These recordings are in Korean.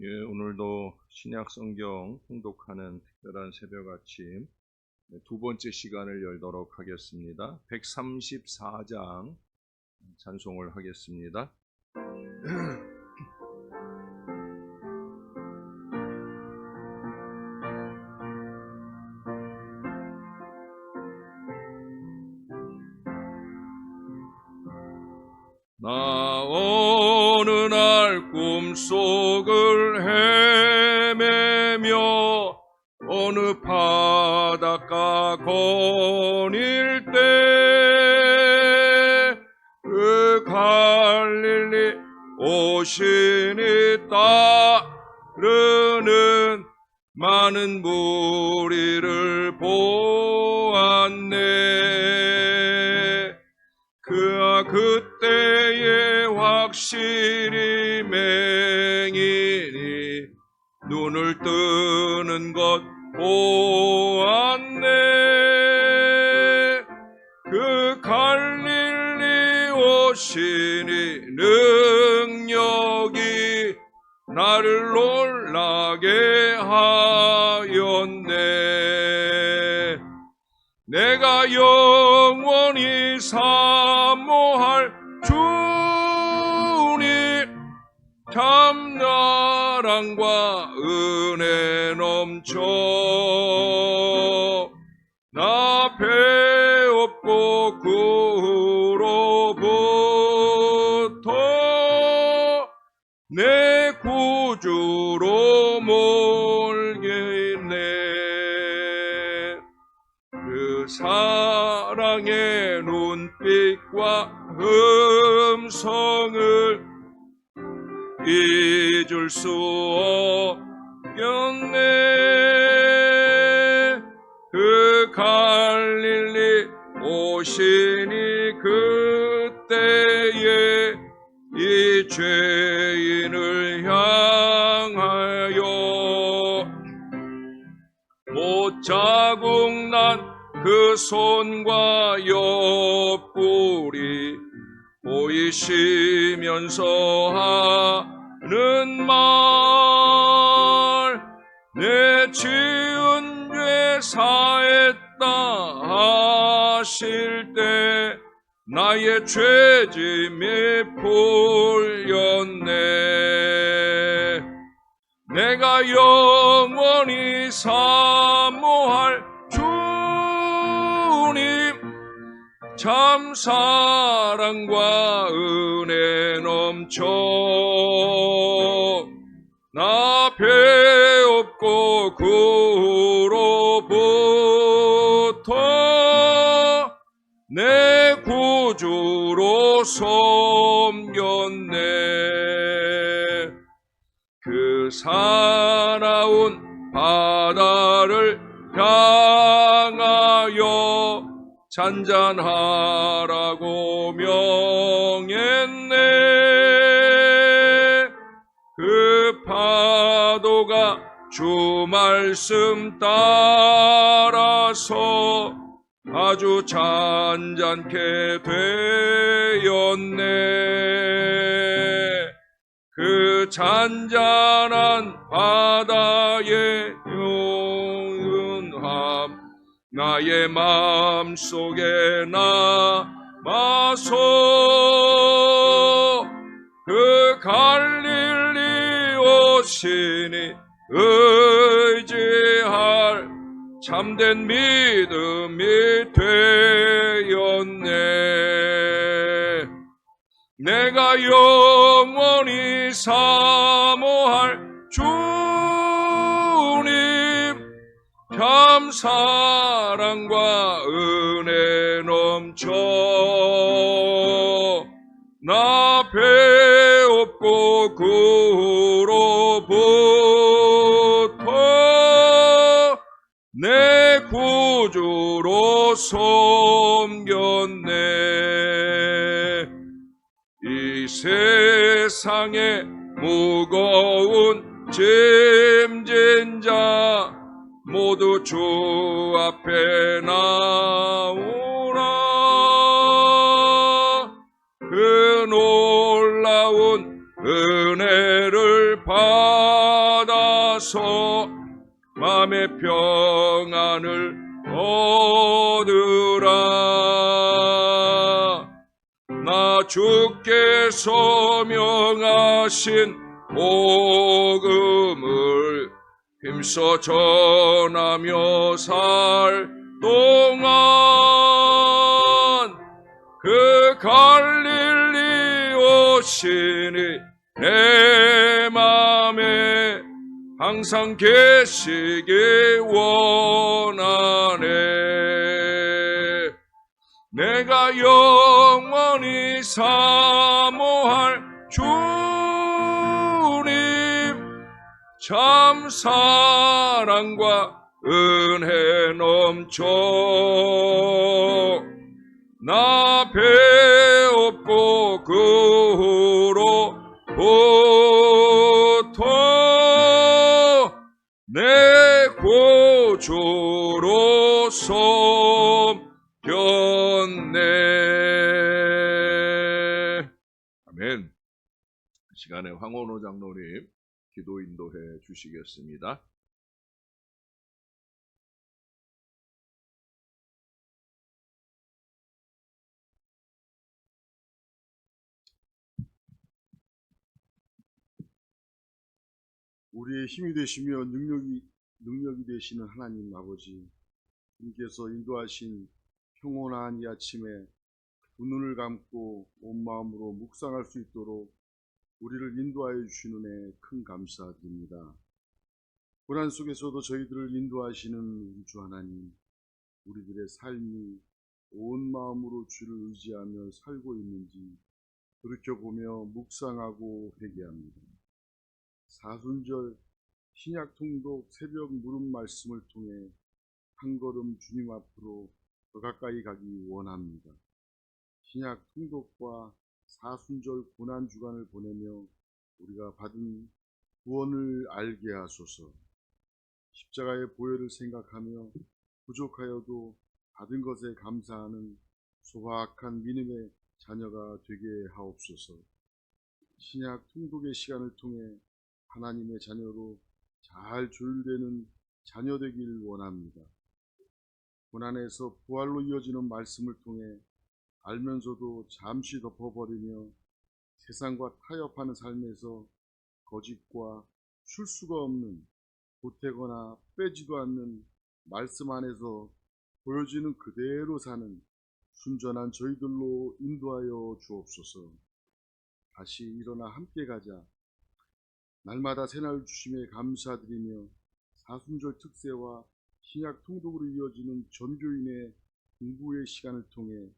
예, 오늘도 신약 성경 통독하는 특별한 새벽 아침 두 번째 시간을 열도록 하겠습니다. 134장 찬송을 하겠습니다. 나 어느 날 꿈속을 헤매며 어느 바닷가 거닐 때 그 갈릴리 오시니 따르는 많은 무리를 보았네. 그때에 확실히 맹인이 눈을 뜨는 것 보았네. 그 갈릴리 오시니 능력이 나를 놀라게 하였네. 내가 영원히 사모할 주님, 참 사랑과 은혜 넘쳐 나 배없고 그로부터 내 구주로 몰게 있네. 그 사랑의 눈빛과 음성을 잊을 수 없겠네. 그 갈릴리 오시니 그때에 이 죄인을 향하여 못자국 난 그 손과 옆구리 보이시면서 하는 말, 내 지은 죄 사했다 하실 때 나의 죄짐이 풀렸네. 내가 영원히 사모할 주님, 참 사랑과 은혜 넘쳐 나 배없고 그로부터 내 구주로 섬겼네. 그 사나운 바다를 향하여 잔잔하라고 명했네. 그 파도가 주 말씀 따라서 아주 잔잔케 되었네. 그 잔잔한 바다의 영원함 나의 마음속에 남아서 그 갈릴리 오시니 의지할 참된 믿음이 되었네. 내가 영원히 사모할 주님, 참 사랑과 은혜 넘쳐 나 배없고 그로부터 내 구주로 섬겼네. 이 세상에 무거운 짐진 자 모두 주 앞에 나오라. 그 놀라운 은혜를 받 마음의 평안을 얻으라. 나 주께서 명하신 복음을 힘써 전하며 살 동안 그 갈릴리 오시니 내 맘에 항상 계시기 원하네. 내가 영원히 사모할 주님 참 사랑과 은혜 넘쳐 나 배웠고 그 후로부터 내 구주로 섬겼네. 아멘. 시간에 황원호 장로님 기도 인도해 주시겠습니다. 우리의 힘이 되시며 능력이 되시는 하나님 아버지, 주님께서 인도하신 평온한 이 아침에 두 눈을 감고 온 마음으로 묵상할 수 있도록 우리를 인도하여 주시는 애 큰 감사드립니다. 고난 속에서도 저희들을 인도하시는 우리 주 하나님, 우리들의 삶이 온 마음으로 주를 의지하며 살고 있는지 돌이켜보며 묵상하고 회개합니다. 사순절 신약 통독 새벽 물음 말씀을 통해 한 걸음 주님 앞으로 더 가까이 가기 원합니다. 신약 통독과 사순절 고난 주간을 보내며 우리가 받은 구원을 알게 하소서. 십자가의 보혈을 생각하며 부족하여도 받은 것에 감사하는 소박한 믿음의 자녀가 되게 하옵소서. 신약 통독의 시간을 통해 하나님의 자녀로 잘 조율되는 자녀 되길 원합니다. 고난에서 부활로 이어지는 말씀을 통해 알면서도 잠시 덮어버리며 세상과 타협하는 삶에서 거짓과 실수가 없는 보태거나 빼지도 않는 말씀 안에서 보여지는 그대로 사는 순전한 저희들로 인도하여 주옵소서. 다시 일어나 함께 가자. 날마다 새날 주심에 감사드리며 사순절 특세와 신약 통독으로 이어지는 전교인의 공부의 시간을 통해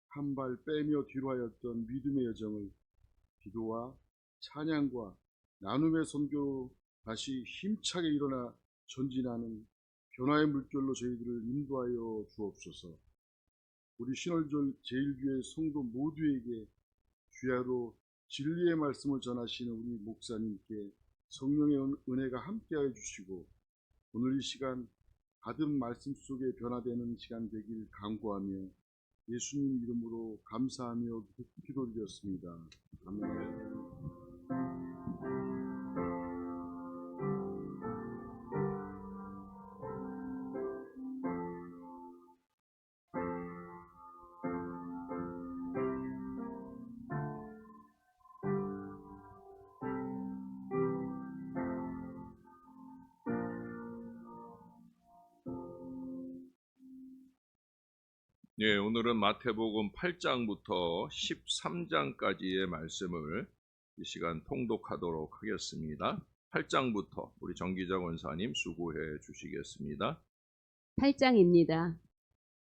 한 발 빼며 뒤로 하였던 믿음의 여정을 기도와 찬양과 나눔의 선교로 다시 힘차게 일어나 전진하는 변화의 물결로 저희들을 인도하여 주옵소서. 우리 신월절 제1교회 성도 모두에게 주야로 진리의 말씀을 전하시는 우리 목사님께 성령의 은혜가 함께하여 주시고 오늘 이 시간 받은 말씀 속에 변화되는 시간 되길 간구하며 예수님 이름으로 감사하며 기도드렸습니다. 아멘. 예, 오늘은 마태복음 8장부터 13장까지의 말씀을 이 시간 통독하도록 하겠습니다. 8장부터 우리 정기자 원사님 수고해 주시겠습니다. 8장입니다.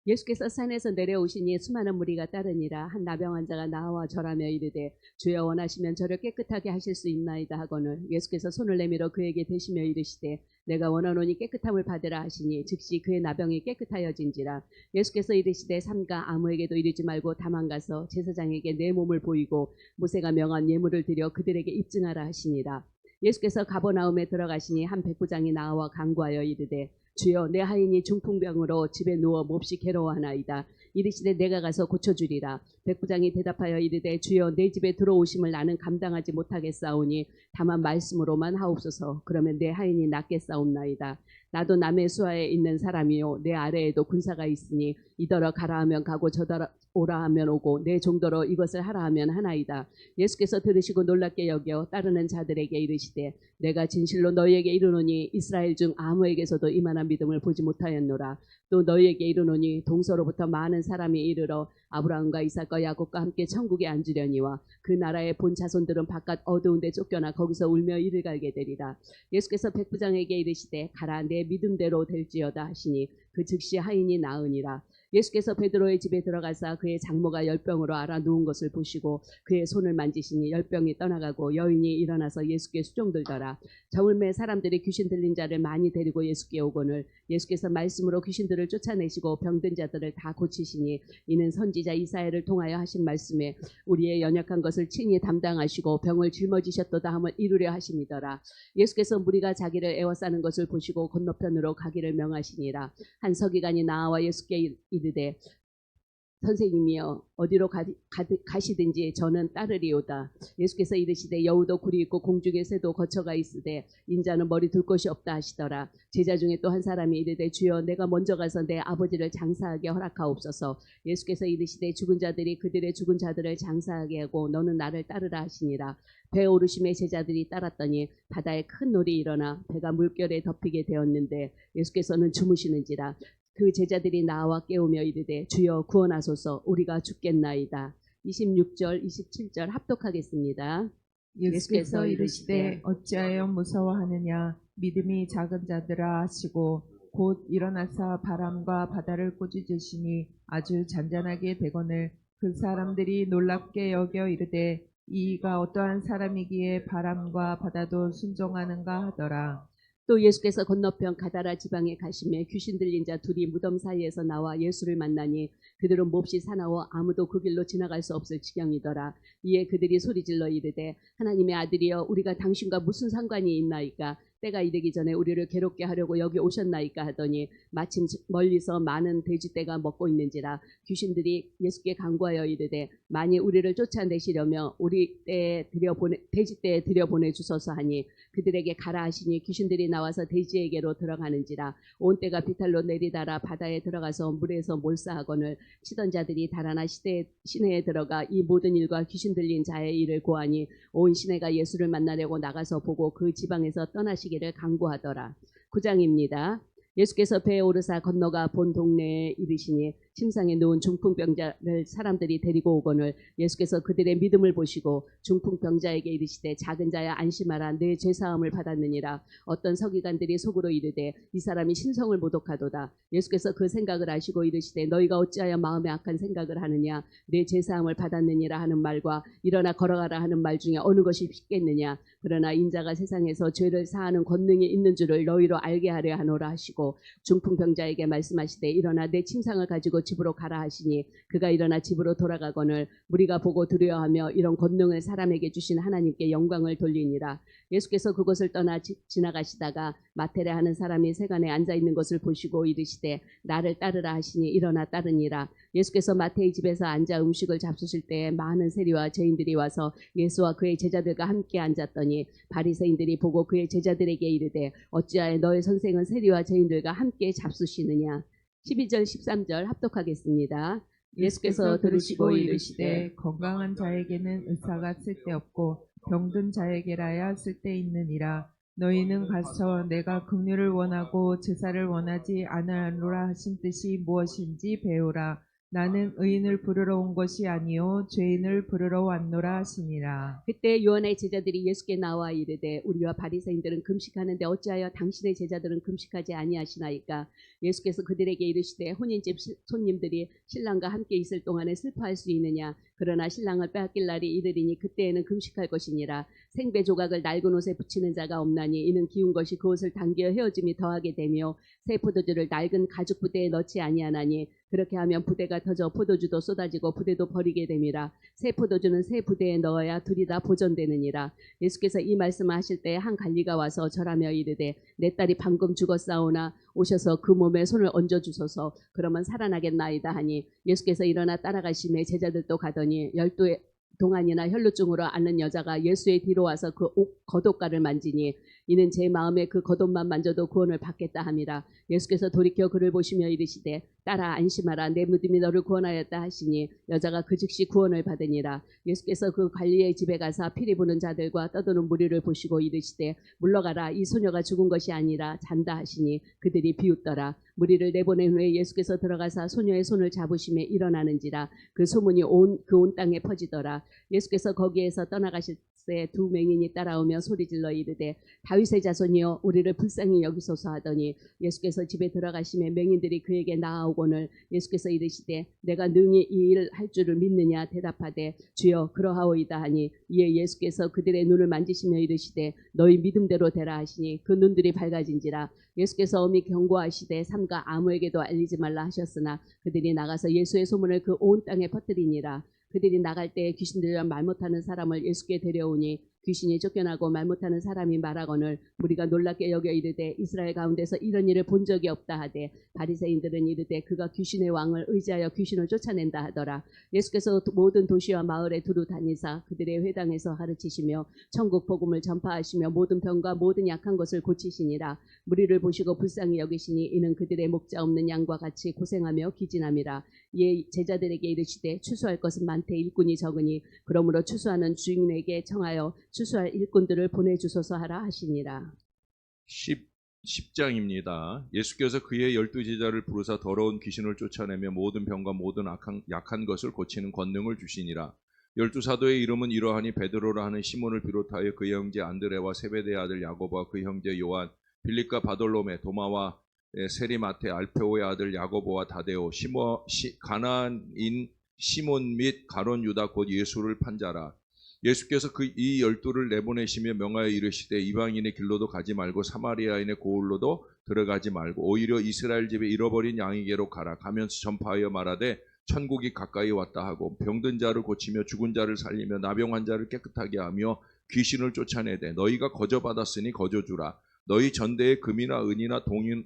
예수께서 산에서 내려오시니 수많은 무리가 따르니라. 한 나병 환자가 나와 절하며 이르되 주여 원하시면 저를 깨끗하게 하실 수 있나이다 하거늘 예수께서 손을 내밀어 그에게 대시며 이르시되 내가 원하노니 깨끗함을 받으라 하시니 즉시 그의 나병이 깨끗하여진지라. 예수께서 이르시되 삼가 아무에게도 이르지 말고 다만 가서 제사장에게 내 몸을 보이고 모세가 명한 예물을 드려 그들에게 입증하라 하시니라. 예수께서 가버나움에 들어가시니 한 백부장이 나와 간구하여 이르되 주여 내 하인이 중풍병으로 집에 누워 몹시 괴로워하나이다. 이르시되 내가 가서 고쳐주리라. 백부장이 대답하여 이르되 주여 내 집에 들어오심을 나는 감당하지 못하겠사오니 다만 말씀으로만 하옵소서. 그러면 내 하인이 낫겠사옵나이다. 나도 남의 수하에 있는 사람이요 내 아래에도 군사가 있으니 이더러 가라 하면 가고 저더러 오라 하면 오고 내 종더러 이것을 하라 하면 하나이다. 예수께서 들으시고 놀랍게 여겨 따르는 자들에게 이르시되 내가 진실로 너희에게 이르노니 이스라엘 중 아무에게서도 이만한 믿음을 보지 못하였노라. 또 너희에게 이르노니 동서로부터 많은 사람이 이르러 아브라함과 이삭과 야곱과 함께 천국에 앉으려니와 그 나라의 본 자손들은 바깥 어두운 데 쫓겨나 거기서 울며 이를 갈게 되리라. 예수께서 백부장에게 이르시되 가라 내 믿음대로 될지어다 하시니 그 즉시 하인이 나으니라. 예수께서 베드로의 집에 들어가사 그의 장모가 열병으로 앓아 누운 것을 보시고 그의 손을 만지시니 열병이 떠나가고 여인이 일어나서 예수께 수종들더라. 저울매 사람들이 귀신 들린 자를 많이 데리고 예수께 오거늘 예수께서 말씀으로 귀신들을 쫓아내시고 병든 자들을 다 고치시니 이는 선지자 이사야를 통하여 하신 말씀에 우리의 연약한 것을 친히 담당하시고 병을 짊어지셨도다 함을 이루려 하심이더라. 예수께서 무리가 자기를 애워싸는 것을 보시고 건너편으로 가기를 명하시니라. 한 서기관이 나와 예수께 이르되 선생님이여 어디로 가시든지 저는 따르리오다. 예수께서 이르시되 여우도 굴이 있고 공중의 새도 거처가 있으되 인자는 머리 둘 곳이 없다 하시더라. 제자 중에 또 한 사람이 이르되 주여 내가 먼저 가서 내 아버지를 장사하게 허락하옵소서. 예수께서 이르시되 죽은 자들이 그들의 죽은 자들을 장사하게 하고 너는 나를 따르라 하시니라. 배 오르심에 제자들이 따랐더니 바다에 큰 놀이 일어나 배가 물결에 덮이게 되었는데 예수께서는 주무시는지라. 그 제자들이 나와 깨우며 이르되 주여 구원하소서 우리가 죽겠나이다. 26절 27절 합독하겠습니다. 예수께서 이르시되 어찌하여 무서워하느냐 믿음이 작은 자들아 하시고 곧 일어나사 바람과 바다를 꾸짖으시니 아주 잔잔하게 되거늘 그 사람들이 놀랍게 여겨 이르되 이가 어떠한 사람이기에 바람과 바다도 순종하는가 하더라. 또 예수께서 건너편 가다라 지방에 가시매 귀신 들린 자 둘이 무덤 사이에서 나와 예수를 만나니 그들은 몹시 사나워 아무도 그 길로 지나갈 수 없을 지경이더라. 이에 그들이 소리질러 이르되 하나님의 아들이여 우리가 당신과 무슨 상관이 있나이까 때가 이르기 전에 우리를 괴롭게 하려고 여기 오셨나이까 하더니 마침 멀리서 많은 돼지떼가 먹고 있는지라. 귀신들이 예수께 간구하여 이르되 만일 우리를 쫓아내시려며 우리 돼지떼에 들여보내 주소서 하니 그들에게 가라 하시니 귀신들이 나와서 돼지에게로 들어가는지라. 온 떼가 비탈로 내리달아 바다에 들어가서 물에서 몰사하거늘 치던 자들이 달아나 시내에 들어가 이 모든 일과 귀신 들린 자의 일을 고하니 온 시내가 예수를 만나려고 나가서 보고 그 지방에서 떠나시기를 간구하더라. 9장입니다. 예수께서 배에 오르사 건너가 본 동네에 이르시니 침상에 누운 중풍병자를 사람들이 데리고 오거늘 예수께서 그들의 믿음을 보시고 중풍병자에게 이르시되 작은 자야 안심하라 내 죄사함을 받았느니라. 어떤 서기관들이 속으로 이르되 이 사람이 신성을 모독하도다. 예수께서 그 생각을 아시고 이르시되 너희가 어찌하여 마음에 악한 생각을 하느냐 내 죄사함을 받았느니라 하는 말과 일어나 걸어가라 하는 말 중에 어느 것이 쉽겠느냐. 그러나 인자가 세상에서 죄를 사하는 권능이 있는 줄을 너희로 알게 하려 하노라 하시고 중풍병자에게 말씀하시되 일어나 내 침상을 가지고 집으로 가라 하시니 그가 일어나 집으로 돌아가거늘 무리가 보고 두려워하며 이런 권능을 사람에게 주신 하나님께 영광을 돌리니라. 예수께서 그곳을 떠나 지나가시다가 마테레 하는 사람이 세간에 앉아있는 것을 보시고 이르시되 나를 따르라 하시니 일어나 따르니라. 예수께서 마태의 집에서 앉아 음식을 잡수실 때에 많은 세리와 죄인들이 와서 예수와 그의 제자들과 함께 앉았더니 바리새인들이 보고 그의 제자들에게 이르되 어찌하여 너의 선생은 세리와 죄인들과 함께 잡수시느냐. 12절 13절 합독하겠습니다. 예수께서 들으시고 이르시되 건강한 자에게는 의사가 쓸데없고 병든 자에게라야 쓸데있느니라. 너희는 가서 내가 긍휼을 원하고 제사를 원하지 아니하노라 하신 뜻이 무엇인지 배우라. 나는 의인을 부르러 온 것이 아니요 죄인을 부르러 왔노라 하시니라. 그때 요한의 제자들이 예수께 나와 이르되 우리와 바리새인들은 금식하는데 어찌하여 당신의 제자들은 금식하지 아니하시나이까. 예수께서 그들에게 이르시되 혼인집 손님들이 신랑과 함께 있을 동안에 슬퍼할 수 있느냐. 그러나 신랑을 빼앗길 날이 이르리니 그때에는 금식할 것이니라. 생배 조각을 낡은 옷에 붙이는 자가 없나니 이는 기운 것이 그 옷을 당겨 헤어짐이 더하게 되며 새 포도주를 낡은 가죽 부대에 넣지 아니하나니 그렇게 하면 부대가 터져 포도주도 쏟아지고 부대도 버리게 됨이라. 새 포도주는 새 부대에 넣어야 둘이 다 보존되느니라. 예수께서 이 말씀을 하실 때 한 관리가 와서 절하며 이르되 내 딸이 방금 죽었사오나 오셔서 그 몸에 손을 얹어 주소서 그러면 살아나겠나이다 하니 예수께서 일어나 따라가시매 제자들도 가더니 동안이나 혈루증으로 앓는 여자가 예수의 뒤로 와서 그 겉옷가를 만지니 이는 제 마음에 그 겉옷만 만져도 구원을 받겠다 함이라. 예수께서 돌이켜 그를 보시며 이르시되 딸아 안심하라 내 믿음이 너를 구원하였다 하시니 여자가 그 즉시 구원을 받으니라. 예수께서 그 관리의 집에 가사 피리 부는 자들과 떠드는 무리를 보시고 이르시되 물러가라 이 소녀가 죽은 것이 아니라 잔다 하시니 그들이 비웃더라. 무리를 내보낸 후에 예수께서 들어가사 소녀의 손을 잡으심에 일어나는지라 그 소문이 온 땅에 퍼지더라. 예수께서 거기에서 떠나가실 때 두 맹인이 따라오며 소리질러 이르되 다윗의 자손이여 우리를 불쌍히 여기소서 하더니 예수께서 집에 들어가심에 맹인들이 그에게 나아오거늘 예수께서 이르시되 내가 능히 이 일 할 줄을 믿느냐 대답하되 주여 그러하오이다 하니 이에 예수께서 그들의 눈을 만지시며 이르시되 너희 믿음대로 되라 하시니 그 눈들이 밝아진지라. 예수께서 엄히 경고하시되 삼가 아무에게도 알리지 말라 하셨으나 그들이 나가서 예수의 소문을 그 온 땅에 퍼뜨리니라. 그들이 나갈 때에 귀신들과 말 못하는 사람을 예수께 데려오니 귀신이 쫓겨나고 말 못하는 사람이 말하거늘 무리가 놀랍게 여겨 이르되 이스라엘 가운데서 이런 일을 본 적이 없다 하되 바리새인들은 이르되 그가 귀신의 왕을 의지하여 귀신을 쫓아낸다 하더라. 예수께서 모든 도시와 마을에 두루 다니사 그들의 회당에서 가르치시며 천국 복음을 전파하시며 모든 병과 모든 약한 것을 고치시니라. 무리를 보시고 불쌍히 여기시니 이는 그들의 목자 없는 양과 같이 고생하며 기진함이라. 이에 제자들에게 이르시되 추수할 것은 많되 일꾼이 적으니 그러므로 추수하는 주인에게 청하여 추수할 일꾼들을 보내주소서 하라 하시니라. 10장입니다. 예수께서 그의 12제자를 부르사 더러운 귀신을 쫓아내며 모든 병과 모든 약한 것을 고치는 권능을 주시니라. 12사도의 이름은 이러하니 베드로라 하는 시몬을 비롯하여 그의 형제 안드레와 세베대의 아들 야고보와 그 형제 요한, 빌립과 바돌로메, 도마와 세리마테, 알페오의 아들 야고보와 다데오, 가나안인 시몬 및 가론 유다 곧 예수를 판 자라. 예수께서 이 12를 내보내시며 명하여 이르시되 이방인의 길로도 가지 말고 사마리아인의 고을로도 들어가지 말고 오히려 이스라엘 집에 잃어버린 양에게로 가라. 가면서 전파하여 말하되 천국이 가까이 왔다 하고 병든 자를 고치며 죽은 자를 살리며 나병한 자를 깨끗하게 하며 귀신을 쫓아내되 너희가 거저받았으니 거저주라. 너희 전대에 금이나 은이나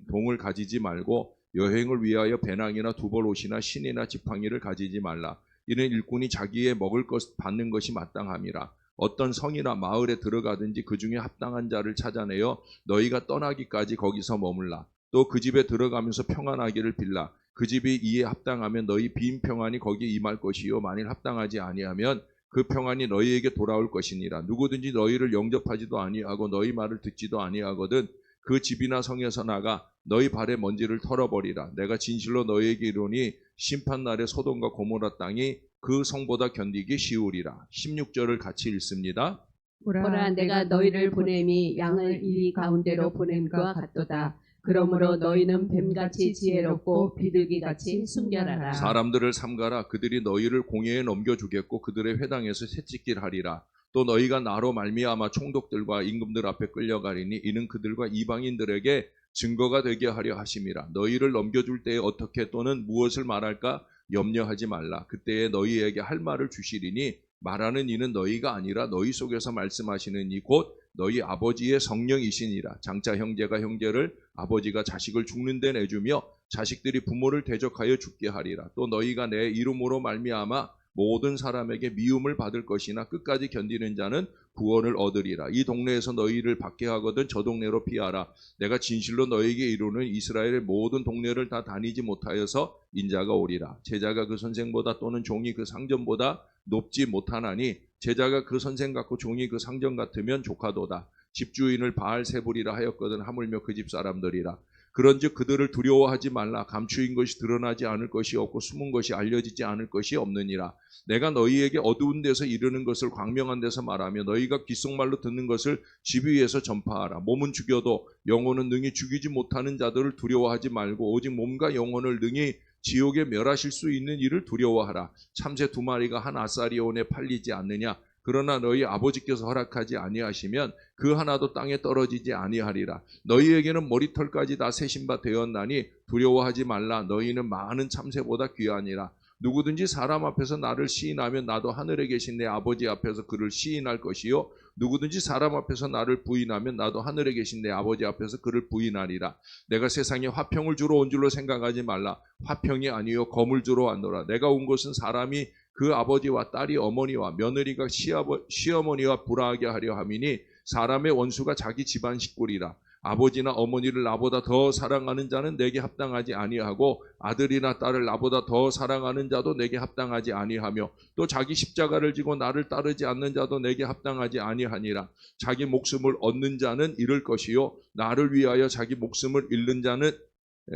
동을 가지지 말고 여행을 위하여 배낭이나 두벌 옷이나 신이나 지팡이를 가지지 말라. 이는 일꾼이 자기의 먹을 것 받는 것이 마땅함이라. 어떤 성이나 마을에 들어가든지 그 중에 합당한 자를 찾아내어 너희가 떠나기까지 거기서 머물라. 또 그 집에 들어가면서 평안하기를 빌라. 그 집이 이에 합당하면 너희 빈 평안이 거기에 임할 것이요 만일 합당하지 아니하면 그 평안이 너희에게 돌아올 것이니라. 누구든지 너희를 영접하지도 아니하고 너희 말을 듣지도 아니하거든 그 집이나 성에서 나가 너희 발의 먼지를 털어버리라. 내가 진실로 너희에게 이르노니 심판날에 소돔과 고모라 땅이 그 성보다 견디기 쉬우리라. 16절을 같이 읽습니다. 보라 내가 너희를 보냄이 양을 이리 가운데로 보냄과 같도다. 그러므로 너희는 뱀같이 지혜롭고 비둘기같이 순결하라. 사람들을 삼가라. 그들이 너희를 공회에 넘겨주겠고 그들의 회당에서 채찍질 하리라. 또 너희가 나로 말미암아 총독들과 임금들 앞에 끌려가리니 이는 그들과 이방인들에게 증거가 되게 하려 하심이라. 너희를 넘겨줄 때에 어떻게 또는 무엇을 말할까 염려하지 말라. 그때에 너희에게 할 말을 주시리니 말하는 이는 너희가 아니라 너희 속에서 말씀하시는 이 곧 너희 아버지의 성령이시니라. 장차 형제가 형제를 아버지가 자식을 죽는 데 내주며 자식들이 부모를 대적하여 죽게 하리라. 또 너희가 내 이름으로 말미암아 모든 사람에게 미움을 받을 것이나 끝까지 견디는 자는 구원을 얻으리라. 이 동네에서 너희를 밖에 하거든 저 동네로 피하라. 내가 진실로 너희에게 이루는 이스라엘의 모든 동네를 다 다니지 못하여서 인자가 오리라. 제자가 그 선생보다 또는 종이 그 상전보다 높지 못하나니 제자가 그 선생 같고 종이 그 상전 같으면 조카도다. 집주인을 바알세불이라 하였거든 하물며 그 집 사람들이라. 그런즉 그들을 두려워하지 말라. 감추인 것이 드러나지 않을 것이 없고 숨은 것이 알려지지 않을 것이 없느니라. 내가 너희에게 어두운 데서 이르는 것을 광명한 데서 말하며 너희가 귓속말로 듣는 것을 집 위에서 전파하라. 몸은 죽여도 영혼은 능히 죽이지 못하는 자들을 두려워하지 말고 오직 몸과 영혼을 능히 지옥에 멸하실 수 있는 이를 두려워하라. 참새 2마리가 한 아사리온에 팔리지 않느냐. 그러나 너희 아버지께서 허락하지 아니하시면 그 하나도 땅에 떨어지지 아니하리라. 너희에게는 머리털까지 다 세신 바 되었나니 두려워하지 말라. 너희는 많은 참새보다 귀하니라. 누구든지 사람 앞에서 나를 시인하면 나도 하늘에 계신 내 아버지 앞에서 그를 시인할 것이요 누구든지 사람 앞에서 나를 부인하면 나도 하늘에 계신 내 아버지 앞에서 그를 부인하리라. 내가 세상에 화평을 주러 온 줄로 생각하지 말라. 화평이 아니요 검을 주러 왔노라. 내가 온 것은 사람이 그 아버지와 딸이 어머니와 며느리가 시어머니와 불화하게 하려 함이니 사람의 원수가 자기 집안 식구리라. 아버지나 어머니를 나보다 더 사랑하는 자는 내게 합당하지 아니하고 아들이나 딸을 나보다 더 사랑하는 자도 내게 합당하지 아니하며 또 자기 십자가를 지고 나를 따르지 않는 자도 내게 합당하지 아니하니라. 자기 목숨을 얻는 자는 잃을 것이요 나를 위하여 자기 목숨을 잃는 자는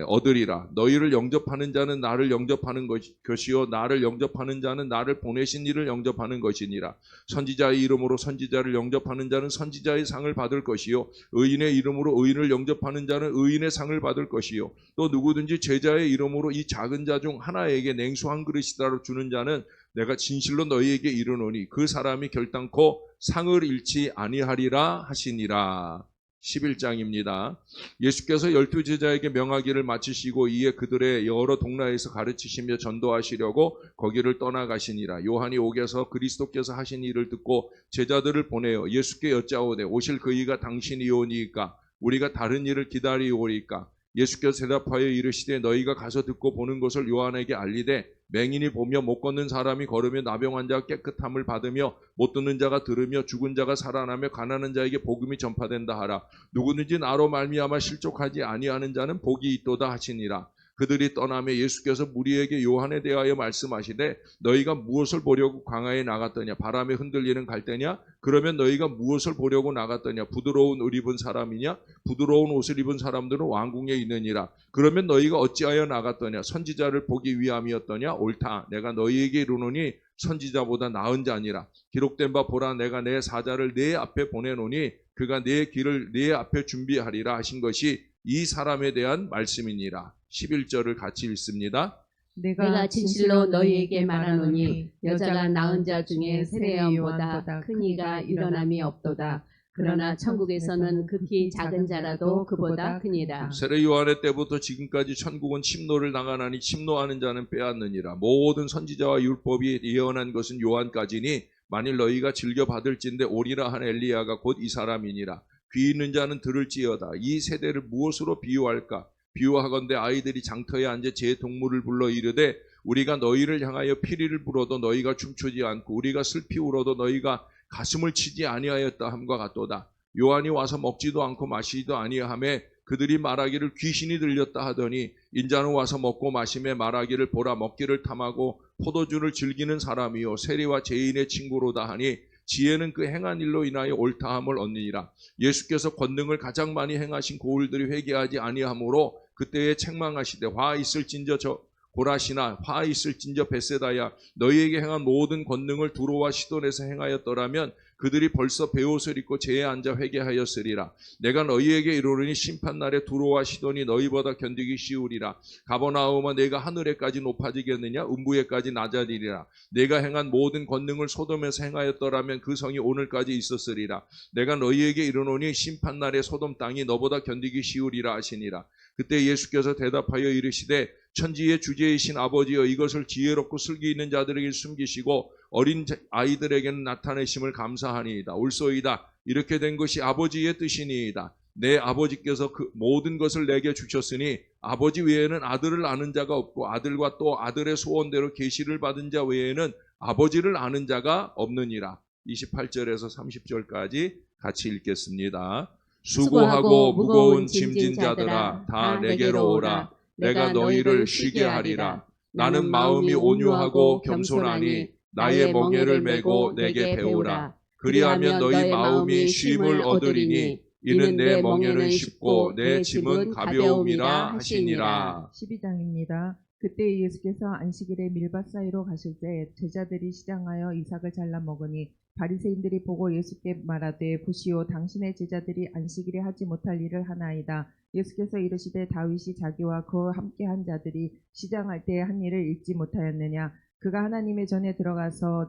얻으리라. 너희를 영접하는 자는 나를 영접하는 것이요 나를 영접하는 자는 나를 보내신 이를 영접하는 것이니라. 선지자의 이름으로 선지자를 영접하는 자는 선지자의 상을 받을 것이요 의인의 이름으로 의인을 영접하는 자는 의인의 상을 받을 것이요 또 누구든지 제자의 이름으로 이 작은 자 중 하나에게 냉수 한 그릇이라도 주는 자는 내가 진실로 너희에게 이르노니 그 사람이 결단코 상을 잃지 아니하리라 하시니라. 11장입니다. 예수께서 12제자에게 명하기를 마치시고 이에 그들의 여러 동네에서 가르치시며 전도하시려고 거기를 떠나가시니라. 요한이 옥에서 그리스도께서 하신 일을 듣고 제자들을 보내어 예수께 여짜오되 오실 그이가 당신이오니이까 우리가 다른 일을 기다리오리까. 예수께서 대답하여 이르시되 너희가 가서 듣고 보는 것을 요한에게 알리되 맹인이 보며 못 걷는 사람이 걸으며 나병 환자가 깨끗함을 받으며 못 듣는 자가 들으며 죽은 자가 살아나며 가난한 자에게 복음이 전파된다 하라. 누구든지 나로 말미암아 실족하지 아니하는 자는 복이 있도다 하시니라. 그들이 떠나며 예수께서 무리에게 요한에 대하여 말씀하시되 너희가 무엇을 보려고 광야에 나갔더냐? 바람에 흔들리는 갈대냐? 그러면 너희가 무엇을 보려고 나갔더냐? 부드러운 옷 입은 사람이냐? 부드러운 옷을 입은 사람들은 왕궁에 있느니라. 그러면 너희가 어찌하여 나갔더냐? 선지자를 보기 위함이었더냐? 옳다. 내가 너희에게 이르노니 선지자보다 나은 자니라. 기록된 바 보라 내가 내 사자를 네 앞에 보내노니 그가 네 길을 네 앞에 준비하리라 하신 것이 이 사람에 대한 말씀이니라. 11절을 같이 읽습니다. 내가 진실로 너희에게 말하노니 여자가 낳은 자 중에 세례요한보다 큰 이가 일어남이 없도다. 그러나 천국에서는 극히 작은 자라도 그보다 크니라. 세례 요한의 때부터 지금까지 천국은 침노를 당하나니 침노하는 자는 빼앗느니라. 모든 선지자와 율법이 예언한 것은 요한까지니 만일 너희가 즐겨 받을진대 오리라 한 엘리야가 곧 이 사람이니라. 귀 있는 자는 들을지어다. 이 세대를 무엇으로 비유할까? 비유하건대 아이들이 장터에 앉아 제 동물을 불러 이르되 우리가 너희를 향하여 피리를 불어도 너희가 춤추지 않고 우리가 슬피 울어도 너희가 가슴을 치지 아니하였다 함과 같도다. 요한이 와서 먹지도 않고 마시지도 아니하매 그들이 말하기를 귀신이 들렸다 하더니 인자는 와서 먹고 마시며 말하기를 보라 먹기를 탐하고 포도주를 즐기는 사람이요 세리와 죄인의 친구로다 하니 지혜는 그 행한 일로 인하여 옳다함을 얻느니라. 예수께서 권능을 가장 많이 행하신 고을들이 회개하지 아니하므로 그때에 책망하시되 화 있을진저 저 고라시나 화 있을진저 벳세다야 너희에게 행한 모든 권능을 두로와 시돈에서 행하였더라면 그들이 벌써 베옷을 입고 제에 앉아 회개하였으리라. 내가 너희에게 이르노니 심판날에 두로와 시돈이 너희보다 견디기 쉬우리라. 가버나움아 내가 하늘에까지 높아지겠느냐 음부에까지 낮아지리라. 내가 행한 모든 권능을 소돔에서 행하였더라면 그 성이 오늘까지 있었으리라. 내가 너희에게 이르노니 심판날에 소돔 땅이 너보다 견디기 쉬우리라 하시니라. 그때 예수께서 대답하여 이르시되 천지의 주제이신 아버지여 이것을 지혜롭고 슬기 있는 자들에게 숨기시고 어린 아이들에게는 나타내심을 감사하니이다. 옳소이다. 이렇게 된 것이 아버지의 뜻이니이다. 내 아버지께서 그 모든 것을 내게 주셨으니 아버지 외에는 아들을 아는 자가 없고 아들과 또 아들의 소원대로 계시를 받은 자 외에는 아버지를 아는 자가 없느니라. 28절에서 30절까지 같이 읽겠습니다. 수고하고 무거운 짐진 자들아 다 내게로 오라. 내가 너희를 쉬게 하리라. 나는 마음이 온유하고 겸손하니 나의 멍에를 메고 내게 배우라. 그리하면 너희 마음이 쉼을 얻으리니 이는 내 멍에는 쉽고 내 짐은 가벼움이라 하시니라. 12장입니다. 그때 예수께서 안식일에 밀밭 사이로 가실 때 제자들이 시장하여 이삭을 잘라 먹으니 바리새인들이 보고 예수께 말하되 보시오 당신의 제자들이 안식일에 하지 못할 일을 하나이다. 예수께서 이르시되 다윗이 자기와 그와 함께한 자들이 시장할 때 한 일을 잊지 못하였느냐. 그가 하나님의 전에 들어가서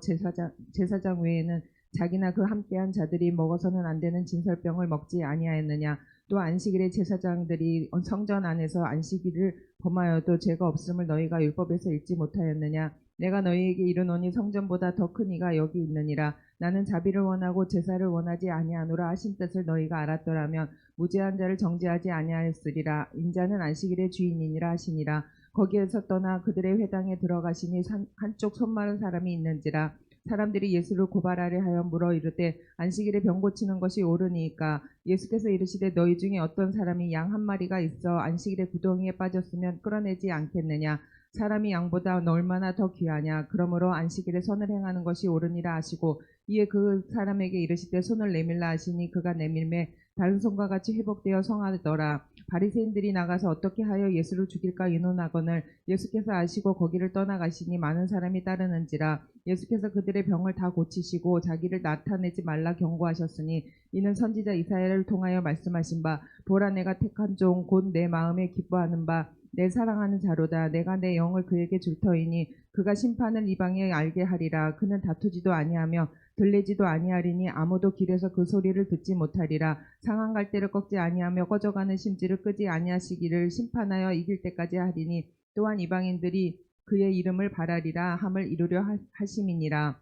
제사장 외에는 자기나 그 함께한 자들이 먹어서는 안 되는 진설병을 먹지 아니하였느냐. 또 안식일에 제사장들이 성전 안에서 안식일을 범하여도 죄가 없음을 너희가 율법에서 읽지 못하였느냐. 내가 너희에게 이르노니 성전보다 더 큰 이가 여기 있느니라. 나는 자비를 원하고 제사를 원하지 아니하노라 하신 뜻을 너희가 알았더라면 무죄한 자를 정죄하지 아니하였으리라. 인자는 안식일의 주인이니라 하시니라. 거기에서 떠나 그들의 회당에 들어가시니 한쪽 손 마른 사람이 있는지라. 사람들이 예수를 고발하려 하여 물어 이르되 안식일에 병 고치는 것이 옳으니까. 예수께서 이르시되 너희 중에 어떤 사람이 양 한 마리가 있어 안식일에 구덩이에 빠졌으면 끌어내지 않겠느냐. 사람이 양보다 얼마나 더 귀하냐. 그러므로 안식일에 선을 행하는 것이 옳으니라 하시고 이에 그 사람에게 이르시되 손을 내밀라 하시니 그가 내밀매 다른 손과 같이 회복되어 성하더라. 바리새인들이 나가서 어떻게 하여 예수를 죽일까 의논하거늘 예수께서 아시고 거기를 떠나가시니 많은 사람이 따르는지라. 예수께서 그들의 병을 다 고치시고 자기를 나타내지 말라 경고하셨으니 이는 선지자 이사야를 통하여 말씀하신 바 보라 내가 택한 종 곧 내 마음에 기뻐하는 바 내 사랑하는 자로다. 내가 내 영을 그에게 줄 터이니 그가 심판을 이방에 알게 하리라. 그는 다투지도 아니하며 들리지도 아니하리니 아무도 길에서 그 소리를 듣지 못하리라. 상한 갈대를 꺾지 아니하며 꺼져가는 심지를 끄지 아니하시기를 심판하여 이길 때까지 하리니 또한 이방인들이 그의 이름을 바라리라 함을 이루려 하심이니라.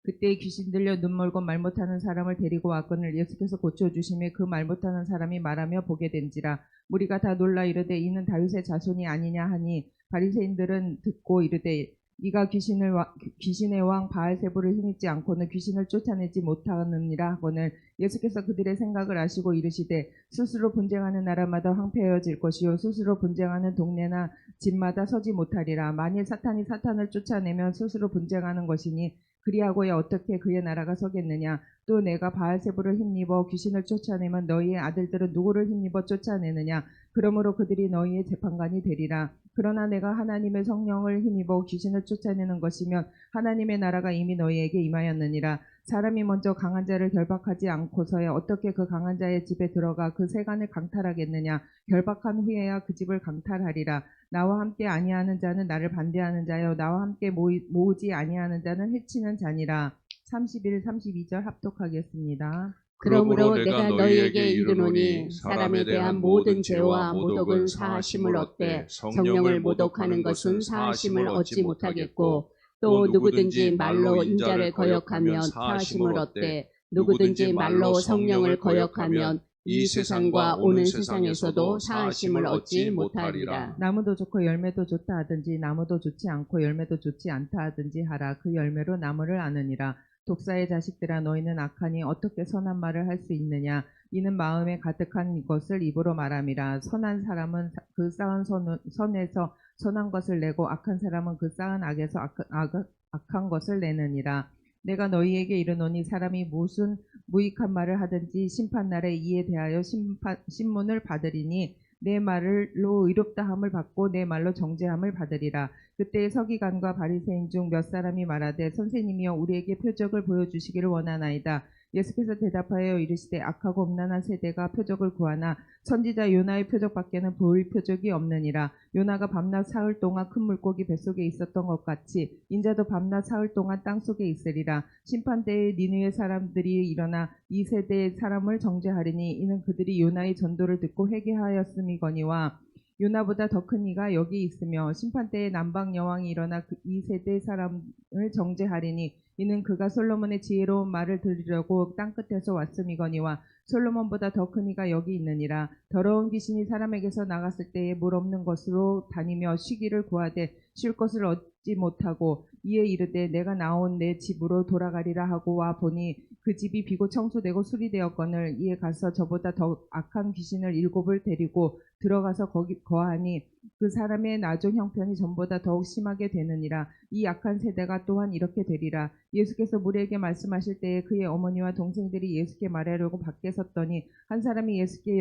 그때 귀신 들려 눈 멀고 말 못하는 사람을 데리고 왔거늘 예수께서 고쳐주심에 그 말 못하는 사람이 말하며 보게 된지라. 무리가 다 놀라 이르되 이는 다윗의 자손이 아니냐 하니 바리새인들은 듣고 이르되 이가 귀신의 왕 바알세불을 힘입지 않고는 귀신을 쫓아내지 못하느니라 하거늘 예수께서 그들의 생각을 아시고 이르시되 스스로 분쟁하는 나라마다 황폐해질 것이요 스스로 분쟁하는 동네나 집마다 서지 못하리라. 만일 사탄이 사탄을 쫓아내면 스스로 분쟁하는 것이니 그리하고야 어떻게 그의 나라가 서겠느냐. 또 내가 바알세불을 힘입어 귀신을 쫓아내면 너희의 아들들은 누구를 힘입어 쫓아내느냐. 그러므로 그들이 너희의 재판관이 되리라. 그러나 내가 하나님의 성령을 힘입어 귀신을 쫓아내는 것이면 하나님의 나라가 이미 너희에게 임하였느니라. 사람이 먼저 강한 자를 결박하지 않고서야 어떻게 그 강한 자의 집에 들어가 그 세간을 강탈하겠느냐. 결박한 후에야 그 집을 강탈하리라. 나와 함께 아니하는 자는 나를 반대하는 자요 나와 함께 모으지 아니하는 자는 해치는 자니라. 31, 32절 합독하겠습니다. 그러므로 내가 너희에게 이르노니 사람에 대한 모든 죄와 모독은 사하심을 얻되 성령을 모독하는 것은 사하심을 얻지 못하겠고 또 누구든지 말로 인자를 거역하면 사하심을 얻되 누구든지 말로 성령을 거역하면 이 세상과 오는 세상에서도 사하심을 얻지 못하리라. 나무도 좋고 열매도 좋다 하든지 나무도 좋지 않고 열매도 좋지 않다 하든지 하라. 그 열매로 나무를 아느니라. 독사의 자식들아 너희는 악하니 어떻게 선한 말을 할 수 있느냐. 이는 마음에 가득한 것을 입으로 말함이라. 선한 사람은 그 쌓은 선에서 선한 것을 내고 악한 사람은 그 쌓은 악에서 악한 것을 내느니라. 내가 너희에게 이르노니 사람이 무슨 무익한 말을 하든지 심판날에 이에 대하여 신문을 받으리니 내 말로 의롭다함을 받고 내 말로 정죄함을 받으리라. 그때 서기관과 바리새인 중 몇 사람이 말하되 선생님이여 우리에게 표적을 보여주시기를 원하나이다. 예수께서 대답하여 이르시되 악하고 음란한 세대가 표적을 구하나 선지자 요나의 표적밖에는 보일 표적이 없느니라. 요나가 밤낮 사흘 동안 큰 물고기 뱃속에 있었던 것 같이 인자도 밤낮 사흘 동안 땅속에 있으리라. 심판때에 니느웨 사람들이 일어나 이 세대의 사람을 정죄하리니 이는 그들이 요나의 전도를 듣고 회개하였음이거니와 요나보다 더 큰 이가 여기 있으며 심판때에 남방 여왕이 일어나 이 세대의 사람을 정죄하리니 이는 그가 솔로몬의 지혜로운 말을 들으려고 땅끝에서 왔음이거니와 솔로몬보다 더 큰 이가 여기 있느니라. 더러운 귀신이 사람에게서 나갔을 때에 물 없는 곳으로 다니며 쉬기를 구하되 쉴 것을 얻지 못하고 이에 이르되 내가 나온 내 집으로 돌아가리라 하고 와 보니 그 집이 비고 청소되고 수리되었거늘 이에 가서 저보다 더 악한 귀신을 7을 데리고 들어가서 거기 거하니 그 사람의 나중 형편이 전보다 더욱 심하게 되느니라. 이 악한 세대가 또한 이렇게 되리라. 예수께서 무리에게 말씀하실 때에 그의 어머니와 동생들이 예수께 말하려고 밖에 섰더니 한 사람이 예수께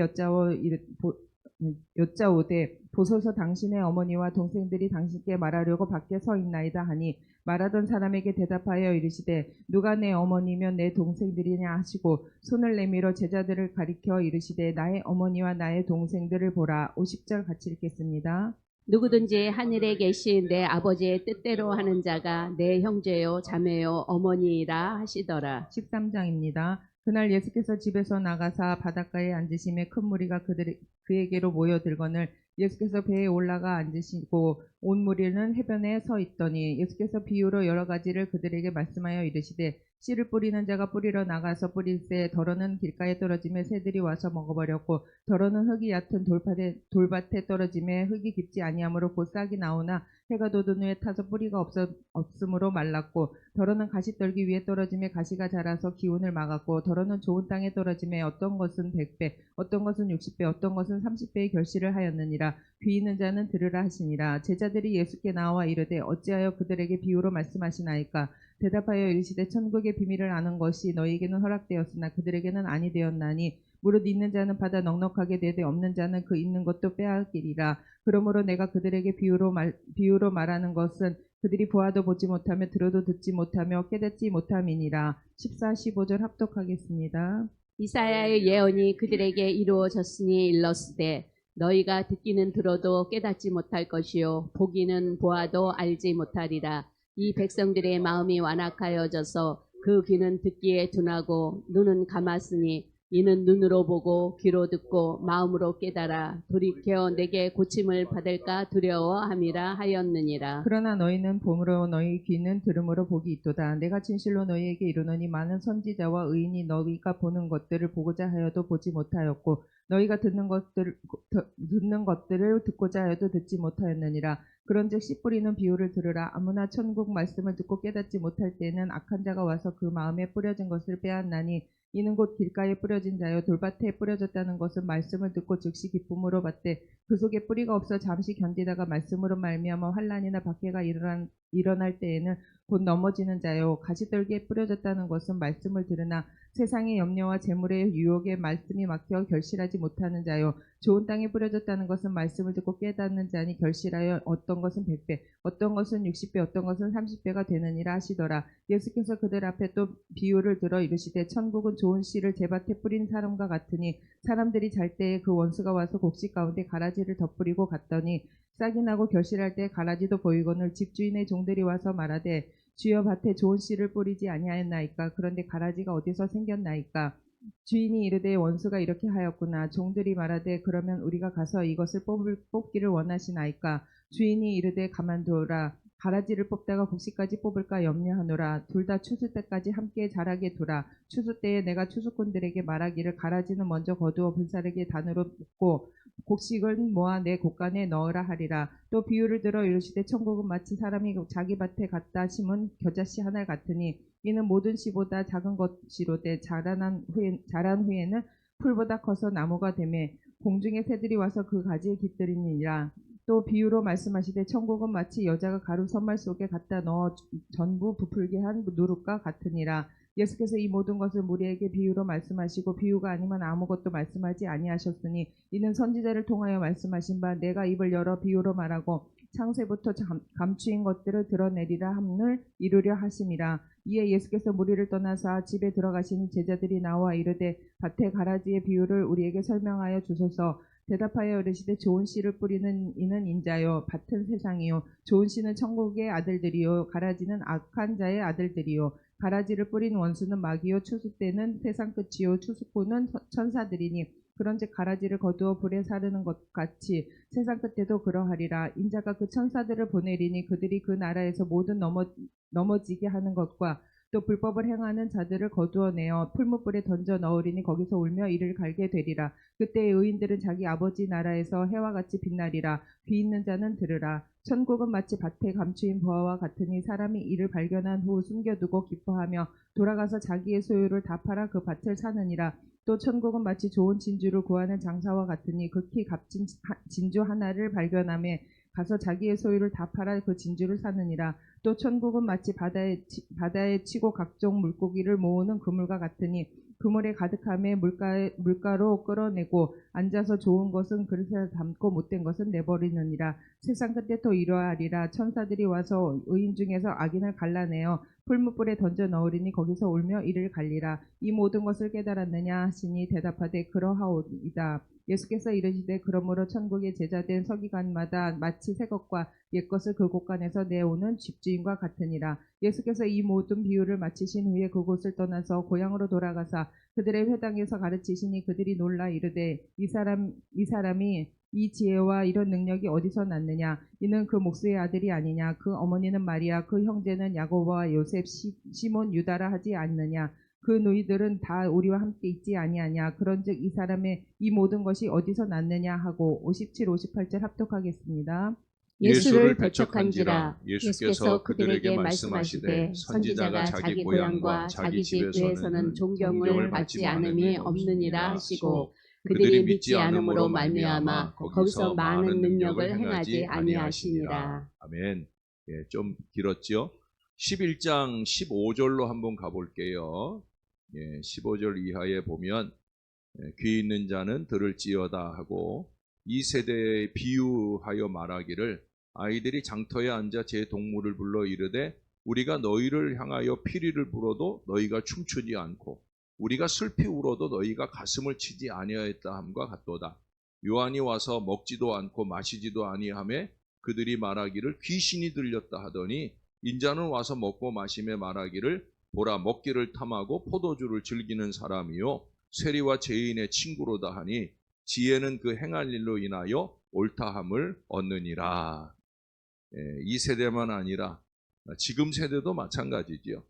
여짜오되 보소서 당신의 어머니와 동생들이 당신께 말하려고 밖에 서 있나이다 하니 말하던 사람에게 대답하여 이르시되 누가 내 어머니며 내 동생들이냐 하시고 손을 내밀어 제자들을 가리켜 이르시되 나의 어머니와 나의 동생들을 보라. 50절 같이 읽겠습니다. 누구든지 하늘에 계신 내 아버지의 뜻대로 하는 자가 내 형제요 자매요 어머니이라 하시더라. 13장입니다. 그날 예수께서 집에서 나가사 바닷가에 앉으심에 큰 무리가 그에게로 모여들거늘 예수께서 배에 올라가 앉으시고 온 무리는 해변에 서 있더니 예수께서 비유로 여러 가지를 그들에게 말씀하여 이르시되 씨를 뿌리는 자가 뿌리러 나가서 뿌릴새 더러는 길가에 떨어지며 새들이 와서 먹어버렸고 더러는 흙이 얕은 돌밭에 떨어지며 흙이 깊지 아니하므로 곧 싹이 나오나 해가 돋은 후에 타서 뿌리가 없으므로 말랐고 더러는 가시떨기 위에 떨어지며 가시가 자라서 기운을 막았고 더러는 좋은 땅에 떨어지며 어떤 것은 100배 어떤 것은 60배 어떤 것은 30배의 결실을 하였느니라. 귀 있는 자는 들으라 하시니라. 제자들이 예수께 나와 이르되 어찌하여 그들에게 비유로 말씀하시나이까. 대답하여 이르시되 천국의 비밀을 아는 것이 너희에게는 허락되었으나 그들에게는 아니 되었나니 무릇 있는 자는 받아 넉넉하게 되되 없는 자는 그 있는 것도 빼앗기리라. 그러므로 내가 그들에게 비유로 말하는 것은 그들이 보아도 보지 못하며 들어도 듣지 못하며 깨닫지 못함이니라. 14, 15절 합독하겠습니다. 이사야의 예언이 그들에게 이루어졌으니 일렀으되 너희가 듣기는 들어도 깨닫지 못할 것이요 보기는 보아도 알지 못하리라. 이 백성들의 마음이 완악하여져서 그 귀는 듣기에 둔하고 눈은 감았으니 이는 눈으로 보고 귀로 듣고 마음으로 깨달아 돌이켜 내게 고침을 받을까 두려워함이라 하였느니라. 그러나 너희는 봄으로 너희 귀는 들음으로 복이 있도다. 내가 진실로 너희에게 이르노니 많은 선지자와 의인이 너희가 보는 것들을 보고자 하여도 보지 못하였고 너희가 듣는 것들을 듣고자 하여도 듣지 못하였느니라. 그런즉 씨 뿌리는 비유를 들으라. 아무나 천국 말씀을 듣고 깨닫지 못할 때는 악한 자가 와서 그 마음에 뿌려진 것을 빼앗나니 이는 곧 길가에 뿌려진 자요 돌밭에 뿌려졌다는 것은 말씀을 듣고 즉시 기쁨으로 받되 그 속에 뿌리가 없어 잠시 견디다가 말씀으로 말미암아 환난이나 박해가 일어날 때에는 곧 넘어지는 자요 가시떨기에 뿌려졌다는 것은 말씀을 들으나 세상의 염려와 재물의 유혹에 말씀이 막혀 결실하지 못하는 자요 좋은 땅에 뿌려졌다는 것은 말씀을 듣고 깨닫는 자니 결실하여 어떤 것은 100배 어떤 것은 60배 어떤 것은 30배가 되느니라 하시더라. 예수께서 그들 앞에 또 비유를 들어 이르시되 천국은 좋은 씨를 제밭에 뿌린 사람과 같으니 사람들이 잘 때에 그 원수가 와서 곡식 가운데 가라지를 덧뿌리고 갔더니 싹이 나고 결실할 때 가라지도 보이거늘 집주인의 종들이 와서 말하되 주여 밭에 좋은 씨를 뿌리지 아니하였나이까. 그런데 가라지가 어디서 생겼나이까. 주인이 이르되 원수가 이렇게 하였구나. 종들이 말하되 그러면 우리가 가서 이것을 뽑기를 원하시나이까. 주인이 이르되 가만두라. 가라지를 뽑다가 곡식까지 뽑을까 염려하노라. 둘 다 추수 때까지 함께 자라게 두라. 추수 때에 내가 추수꾼들에게 말하기를 가라지는 먼저 거두어 불사르게 단으로 묻고 곡식은 모아 내 곡간에 넣으라 하리라. 또 비유를 들어 이르시되 천국은 마치 사람이 자기 밭에 갖다 심은 겨자씨 하나 같으니 이는 모든 씨보다 작은 것이로되 자란 후에는 풀보다 커서 나무가 되매 공중의 새들이 와서 그 가지에 깃들이니라. 또 비유로 말씀하시되 천국은 마치 여자가 가루 선말 속에 갖다 넣어 전부 부풀게 한 누룩과 같으니라. 예수께서 이 모든 것을 우리에게 비유로 말씀하시고 비유가 아니면 아무것도 말씀하지 아니하셨으니 이는 선지자를 통하여 말씀하신 바 내가 입을 열어 비유로 말하고 창세부터 감추인 것들을 드러내리라 함을 이루려 하심이라. 이에 예수께서 무리를 떠나사 집에 들어가시니 제자들이 나와 이르되 밭의 가라지의 비유를 우리에게 설명하여 주소서. 대답하여 이르시되 좋은 씨를 뿌리는 이는 인자요 밭은 세상이요 좋은 씨는 천국의 아들들이요 가라지는 악한 자의 아들들이요 가라지를 뿌린 원수는 마귀요 추수 때는 세상 끝이요 추수꾼은 천사들이니 그런즉 가라지를 거두어 불에 사르는 것 같이 세상 끝에도 그러하리라. 인자가 그 천사들을 보내리니 그들이 그 나라에서 모든 넘어지게 하는 것과 또 불법을 행하는 자들을 거두어내어 풀무불에 던져 넣으리니 거기서 울며 이를 갈게 되리라. 그때 의인들은 자기 아버지 나라에서 해와 같이 빛나리라. 귀 있는 자는 들으라. 천국은 마치 밭에 감추인 보화와 같으니 사람이 이를 발견한 후 숨겨두고 기뻐하며 돌아가서 자기의 소유를 다 팔아 그 밭을 사느니라. 또 천국은 마치 좋은 진주를 구하는 장사와 같으니 극히 값진 진주 하나를 발견하며 가서 자기의 소유를 다 팔아 그 진주를 사느니라. 또 천국은 마치 바다에 치고 각종 물고기를 모으는 그물과 같으니 그물에 가득함에 물가로 끌어내고 앉아서 좋은 것은 그릇에 담고 못된 것은 내버리느니라. 세상 끝에 또 이러하리라. 천사들이 와서 의인 중에서 악인을 갈라내어 풀무불에 던져 넣으리니 거기서 울며 이를 갈리라. 이 모든 것을 깨달았느냐 하시니 대답하되 그러하오이다. 예수께서 이르시되 그러므로 천국의 제자된 서기관마다 마치 새 것과 옛 것을 그 곳간에서 내오는 집주인과 같으니라. 예수께서 이 모든 비유를 마치신 후에 그곳을 떠나서 고향으로 돌아가사 그들의 회당에서 가르치시니 그들이 놀라 이르되 이 사람이 이 지혜와 이런 능력이 어디서 났느냐? 이는 그 목수의 아들이 아니냐? 그 어머니는 마리아, 그 형제는 야고보와 요셉, 시몬, 유다라 하지 않느냐? 그 너희들은 다 우리와 함께 있지 아니하냐? 그런즉 이 사람의 이 모든 것이 어디서 났느냐 하고 57, 58절 합독하겠습니다. 예수를 배척한지라 예수께서 그들에게 말씀하시되 선지자가 자기 고향과 자기 집에서는 존경을 받지 않음이 없느니라 하시고 그들이 믿지 않음으로 말미암아 거기서 많은 능력을 행하지 아니하시니라. 아멘. 예, 좀 길었죠? 11장 15절로 한번 가볼게요. 예, 15절 이하에 보면 귀 있는 자는 들을지어다 하고 이 세대에 비유하여 말하기를 아이들이 장터에 앉아 제 동물을 불러 이르되 우리가 너희를 향하여 피리를 불어도 너희가 춤추지 않고 우리가 슬피 울어도 너희가 가슴을 치지 아니하였다 함과 같도다. 요한이 와서 먹지도 않고 마시지도 아니하며 그들이 말하기를 귀신이 들렸다 하더니 인자는 와서 먹고 마시며 말하기를 보라 먹기를 탐하고 포도주를 즐기는 사람이요 세리와 죄인의 친구로다 하니 지혜는 그 행할 일로 인하여 옳다함을 얻느니라. 이 세대만 아니라 지금 세대도 마찬가지죠.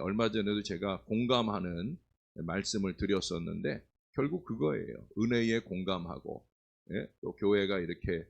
얼마 전에도 제가 공감하는 말씀을 드렸었는데 결국 그거예요. 은혜에 공감하고 또 교회가 이렇게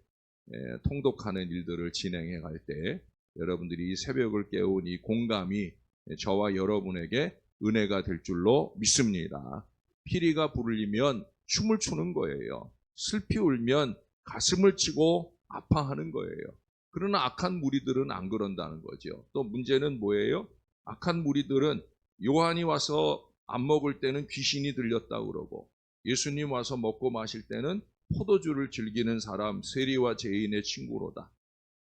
통독하는 일들을 진행해 갈 때 여러분들이 이 새벽을 깨운 이 공감이 저와 여러분에게 은혜가 될 줄로 믿습니다. 피리가 부르면 춤을 추는 거예요. 슬피 울면 가슴을 치고 아파하는 거예요. 그러나 악한 무리들은 안 그런다는 거죠. 또 문제는 뭐예요? 악한 무리들은 요한이 와서 안 먹을 때는 귀신이 들렸다고 그러고 예수님 와서 먹고 마실 때는 포도주를 즐기는 사람, 세리와 죄인의 친구로다.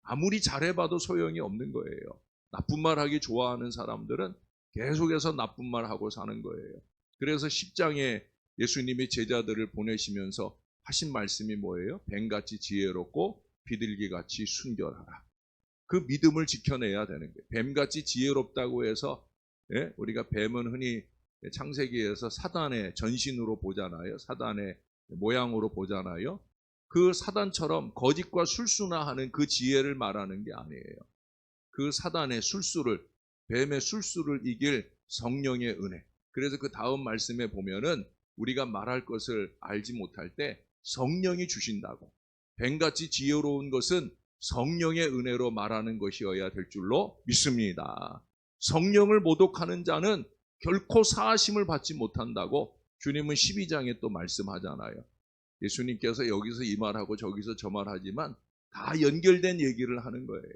아무리 잘해봐도 소용이 없는 거예요. 나쁜 말 하기 좋아하는 사람들은 계속해서 나쁜 말 하고 사는 거예요. 그래서 10장에 예수님이 제자들을 보내시면서 하신 말씀이 뭐예요? 뱀같이 지혜롭고 비둘기같이 순결하라. 그 믿음을 지켜내야 되는 거예요. 뱀같이 지혜롭다고 해서 우리가 뱀은 흔히 창세기에서 사단의 전신으로 보잖아요. 사단의 모양으로 보잖아요. 그 사단처럼 거짓과 술수나 하는 그 지혜를 말하는 게 아니에요. 그 사단의 술수를, 뱀의 술수를 이길 성령의 은혜. 그래서 그 다음 말씀에 보면은 우리가 말할 것을 알지 못할 때 성령이 주신다고. 뱀같이 지혜로운 것은 성령의 은혜로 말하는 것이어야 될 줄로 믿습니다. 성령을 모독하는 자는 결코 사하심을 받지 못한다고 주님은 12장에 또 말씀하잖아요. 예수님께서 여기서 이 말하고 저기서 저 말하지만 다 연결된 얘기를 하는 거예요.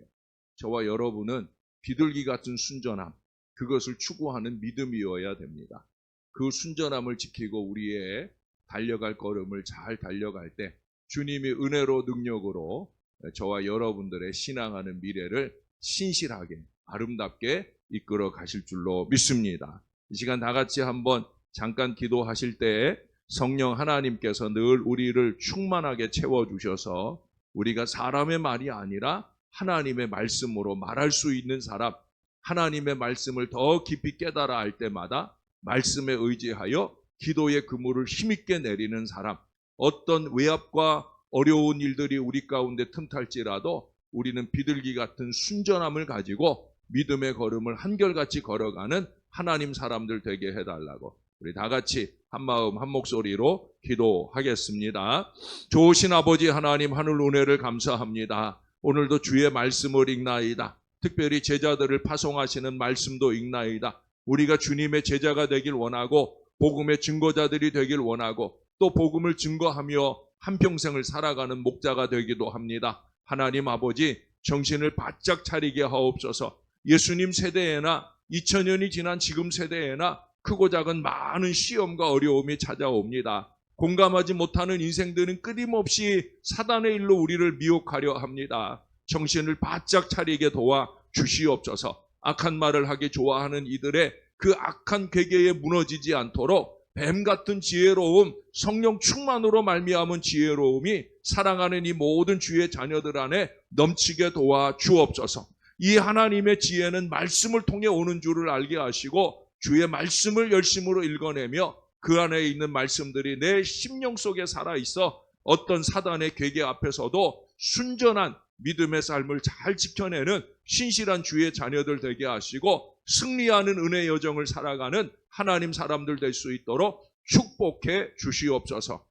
저와 여러분은 비둘기 같은 순전함, 그것을 추구하는 믿음이어야 됩니다. 그 순전함을 지키고 우리의 달려갈 걸음을 잘 달려갈 때 주님이 은혜로 능력으로 저와 여러분들의 신앙하는 미래를 신실하게 아름답게 이끌어 가실 줄로 믿습니다. 이 시간 다 같이 한번 잠깐 기도하실 때 성령 하나님께서 늘 우리를 충만하게 채워주셔서 우리가 사람의 말이 아니라 하나님의 말씀으로 말할 수 있는 사람, 하나님의 말씀을 더 깊이 깨달아 알 때마다 말씀에 의지하여 기도의 그물을 힘있게 내리는 사람, 어떤 외압과 어려운 일들이 우리 가운데 틈탈지라도 우리는 비둘기 같은 순전함을 가지고 믿음의 걸음을 한결같이 걸어가는 하나님 사람들 되게 해달라고 우리 다 같이 한마음 한 목소리로 기도하겠습니다. 좋으신 아버지 하나님, 하늘 은혜를 감사합니다. 오늘도 주의 말씀을 읽나이다. 특별히 제자들을 파송하시는 말씀도 읽나이다. 우리가 주님의 제자가 되길 원하고 복음의 증거자들이 되길 원하고 또 복음을 증거하며 한평생을 살아가는 목자가 되기도 합니다. 하나님 아버지, 정신을 바짝 차리게 하옵소서. 예수님 세대에나 2000년이 지난 지금 세대에나 크고 작은 많은 시험과 어려움이 찾아옵니다. 공감하지 못하는 인생들은 끊임없이 사단의 일로 우리를 미혹하려 합니다. 정신을 바짝 차리게 도와 주시옵소서. 악한 말을 하기 좋아하는 이들의 그 악한 괴계에 무너지지 않도록 뱀 같은 지혜로움, 성령 충만으로 말미암은 지혜로움이 사랑하는 이 모든 주의 자녀들 안에 넘치게 도와 주옵소서. 이 하나님의 지혜는 말씀을 통해 오는 줄을 알게 하시고 주의 말씀을 열심으로 읽어내며 그 안에 있는 말씀들이 내 심령 속에 살아있어 어떤 사단의 괴계 앞에서도 순전한 믿음의 삶을 잘 지켜내는 신실한 주의 자녀들 되게 하시고 승리하는 은혜 여정을 살아가는 하나님 사람들 될 수 있도록 축복해 주시옵소서.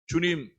주님,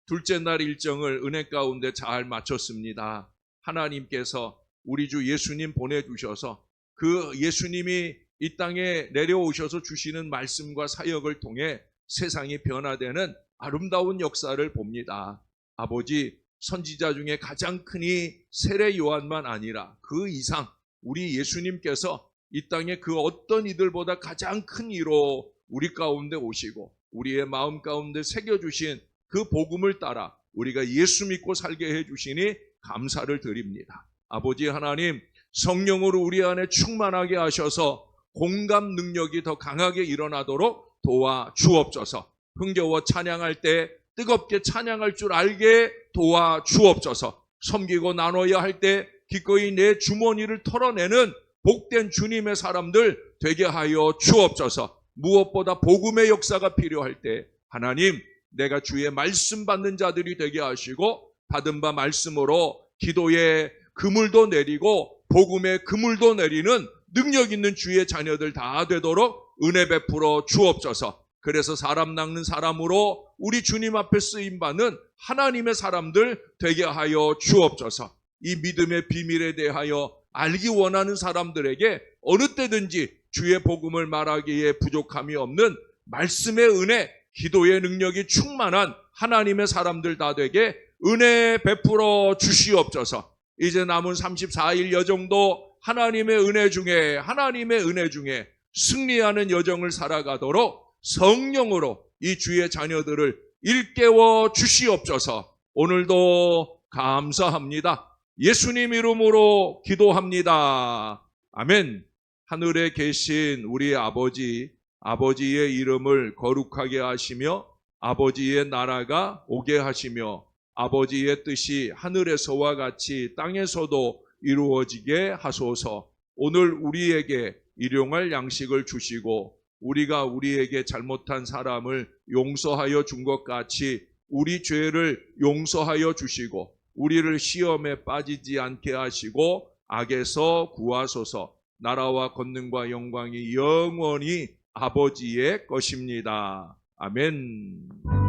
둘째 날 일정을 은혜 가운데 잘 마쳤습니다. 하나님께서 우리 주 예수님 보내주셔서 그 예수님이 이 땅에 내려오셔서 주시는 말씀과 사역을 통해 세상이 변화되는 아름다운 역사를 봅니다. 아버지, 선지자 중에 가장 크니 세례 요한만 아니라 그 이상 우리 예수님께서 이 땅에 그 어떤 이들보다 가장 큰 이로 우리 가운데 오시고 우리의 마음 가운데 새겨주신 그 복음을 따라 우리가 예수 믿고 살게 해주시니 감사를 드립니다. 아버지 하나님, 성령으로 우리 안에 충만하게 하셔서 공감 능력이 더 강하게 일어나도록 도와 주옵소서. 흥겨워 찬양할 때 뜨겁게 찬양할 줄 알게 도와 주옵소서. 섬기고 나눠야 할 때 기꺼이 내 주머니를 털어내는 복된 주님의 사람들 되게 하여 주옵소서. 무엇보다 복음의 역사가 필요할 때 하나님, 내가 주의 말씀 받는 자들이 되게 하시고 받은 바 말씀으로 기도의 그물도 내리고 복음의 그물도 내리는 능력 있는 주의 자녀들 다 되도록 은혜 베풀어 주옵소서. 그래서 사람 낚는 사람으로 우리 주님 앞에 쓰임받는 하나님의 사람들 되게 하여 주옵소서. 이 믿음의 비밀에 대하여 알기 원하는 사람들에게 어느 때든지 주의 복음을 말하기에 부족함이 없는 말씀의 은혜, 기도의 능력이 충만한 하나님의 사람들 다 되게 은혜 베풀어 주시옵소서. 이제 남은 34일 여정도 하나님의 은혜 중에 승리하는 여정을 살아가도록 성령으로 이 주의 자녀들을 일깨워 주시옵소서. 오늘도 감사합니다. 예수님 이름으로 기도합니다. 아멘. 하늘에 계신 우리 아버지, 아버지의 이름을 거룩하게 하시며 아버지의 나라가 오게 하시며 아버지의 뜻이 하늘에서와 같이 땅에서도 이루어지게 하소서. 오늘 우리에게 일용할 양식을 주시고 우리가 우리에게 잘못한 사람을 용서하여 준 것 같이 우리 죄를 용서하여 주시고 우리를 시험에 빠지지 않게 하시고 악에서 구하소서. 나라와 권능과 영광이 영원히 아버지의 것입니다. 아멘.